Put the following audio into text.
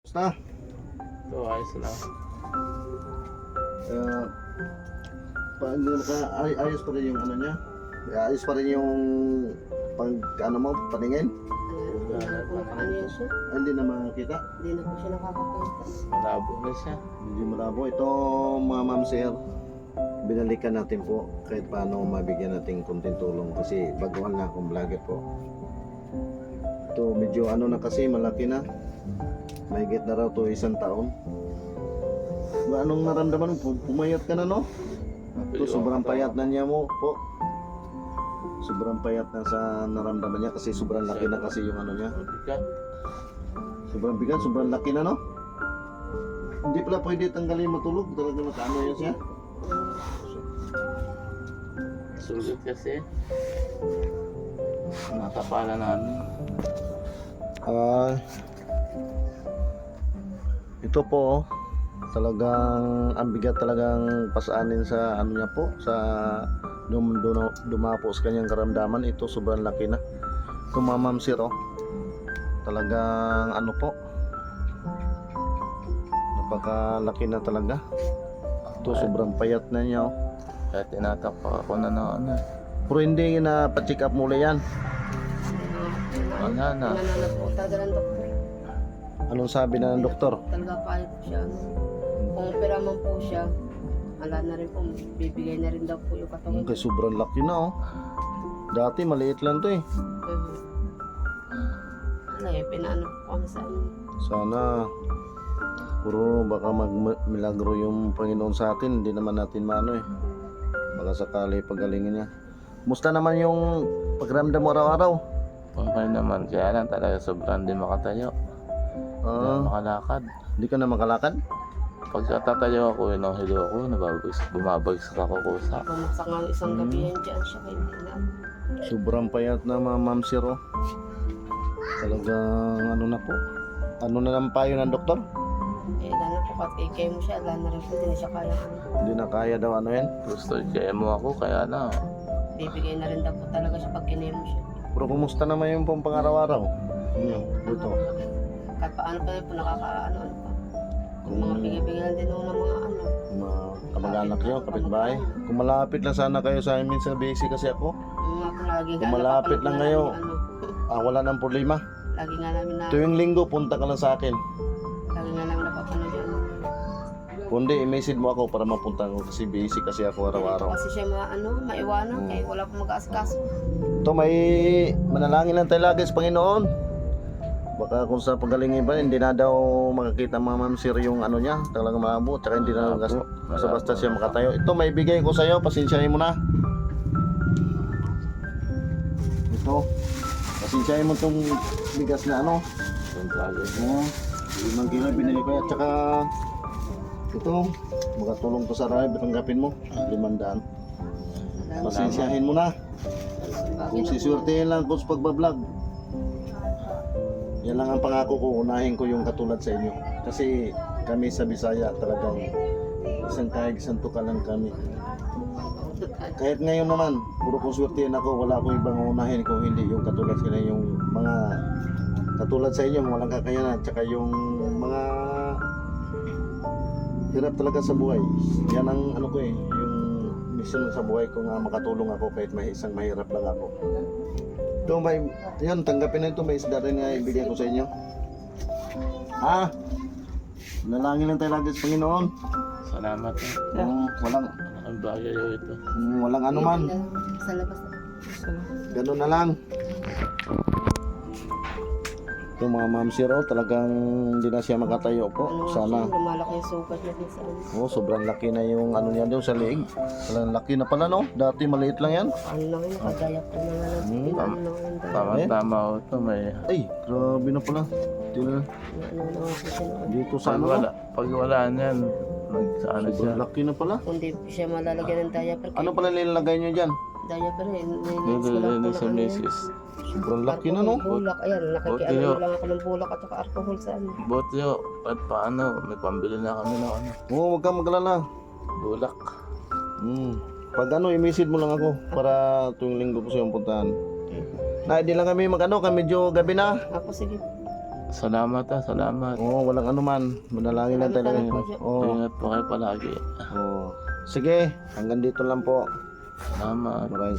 Basta, Ito, ayos lang. ayos pa rin yung ano niya. Ayos pa rin yung pag ano mo, paningin. Ano yan siya? Hindi na makakita. Hindi na po siya nakakakita. Malabo na siya. Hindi malabo. Ito mga ma'am sir, binalikan natin po kahit paano mabigyan natin konting tulong kasi baguhan na akong vlogger po. Ito medyo ano na kasi malaki na. Mahigit na raw to 1 taon. Anong naramdaman mo? Pumayat ka na no? Ito sobrang payat na niya mo po. Sobrang payat na sa naramdaman niya kasi sobrang laki na kasi yung ano niya. Bigat. Sobrang bigat, sobrang laki na no? Hindi pala pwede tanggalin matulog. Talaga makaano yan siya. Sulit kasi. Natapala namin. Ito po talagang ang bigat talagang pasaanin sa ano niya po sa dumapo sa kanyang karamdaman. Ito sobrang laki na. Ito ma'am sir oh. Talagang ano po, napakalaki na talaga. Ito sobrang payat na niya oh. Kaya tinatakpak ako na ano. Pero hindi na pa-check up muli yan. Wala na. Nananap po talaga ng doktor. Anong sabi na ng doktor? Talaga kaya po siya. Kung opera man po siya, wala na rin po. Bibigay na rin daw po yung katawan. Okay, sobrang laki na oh. Dati maliit lang to eh. Ano eh, pinaano po kami sa ano. Sana puro baka magmilagro yung Panginoon sa atin. Hindi naman natin maano eh. Baka sakali pagalingin niya. Musta naman yung pagramdam mo araw-araw? Okay naman. Kaya lang talaga sobrang din makatayo. Hindi na makalakad. Hindi ka na makalakad? Pagka tatayo ako, yun ang hilo ako, bumabagsak ako kusa. Bumaksak nga isang gabi yan dyan siya. Kaya hindi na. Sobrang payat na ma'am sir oh. Talagang ano na po. Ano na lang payo ng doktor? Eh, lalo po kat kay mo siya. Lalo na rin po, hindi na siya kaya ano. Hindi na kaya daw ano yan. Gusto kaya mo ako, kaya na. Bibigay na rin daw po talaga siya pag kinay mo siya. Pero kumusta naman yung pang pangaraw-araw? Ito. Kahit paano pa rin po nakakaano ano pa. Yung mga bigay-bigay din ng mga ano. Mga kamag-anak nyo, kapitbahay. Kung malapit lang sana kayo sa amin sa BC kasi ako. Yung mga po lagi Kung malapit lang kayo. Wala nang problema. Lagi nga namin na, Tuwing linggo, punta ka lang sa akin. lagi nga namin napapanood yun. Kundi, i-message mo ako para mapunta ko kasi busy kasi ako araw-araw. Kasi siya maiwanan, kaya wala pong mag-aasikaso. Ito, may manalangin lang tayo lagi sa Panginoon. Baka kung sa pagalingin ba, hindi na daw makakita mga ma'am sir yung ano niya. Talagang malabo, tsaka hindi na basta siya makatayo. Ito, may bigay ko sa'yo, pasensyahin mo na. Ito, pasensyahin mo itong bigas na ano. Oo, 5 kilo binili ko yan. Tsaka ito, makatulong to sa rami, tanggapin mo, 500. Pasensyahin mo na. Kung siswertehin lang ko sa pagbablog, yan lang ang pangako ko, unahin ko yung katulad sa inyo. Kasi kami sa Bisaya talagang isang kahig, isang tuka lang kami. Kahit ngayon naman, puro kong swertehin ako, wala akong ibang unahin kung hindi yung katulad sila, yung mga katulad sa inyo, walang kakayanan, tsaka yung mga hirap talaga sa buhay. Yan ang ano ko eh, yung mission sa buhay ko nga makatulong ako kahit isang mahirap lang ako. Ito may, yan, tanggapin na ito, may isda rin nga ibigay ko sa inyo. Nalangin lang tayo lagi sa Panginoon. Salamat. Walang, Ang bagay ito. walang ano man, Sa labas na. ganun na lang. Ito mga ma'am sir, talagang hindi na siya makatayo po. Sana. Lumalaki yung sugat niya din sa ano. Sobrang laki na yung ano niya doon sa leeg. Talagang laki na pala no. Dati maliit lang yan. Ano lang yun, nakagaya po na lang. Ano lang yun. Tama-tama ako ito. May... Ay, grabe na pala. Ano lang po siya noon. Dito sa Pag ano. wala, pag wala niyan, ano siya. Sobrang laki na pala. Kung di siya malalagyan ng diaper. Ano pala nilalagay niyo dyan? Diaper eh. Nilinis ko lang po Sa ng ano. misis. Sobrang laki na no. Bulak, ayan. Nakikiano Buti lang ako ng bulak at saka alcohol sa ano. Buti yun, at paano, may pambili na kami ng ano. Oo, huwag kang magalala. Bulak. Pag ano, i-message mo lang ako para tuwing linggo ko sa'yo puntahan. Na, hindi lang kami mag-ano, kami medyo gabi na. Ako sige. Salamat salamat. Oo, walang anuman. Manalangin lang talaga. Salamat po siya. Oo. Ingat po kayo palagi. Oo. Sige, hanggang dito lang po. Salamat. Maraming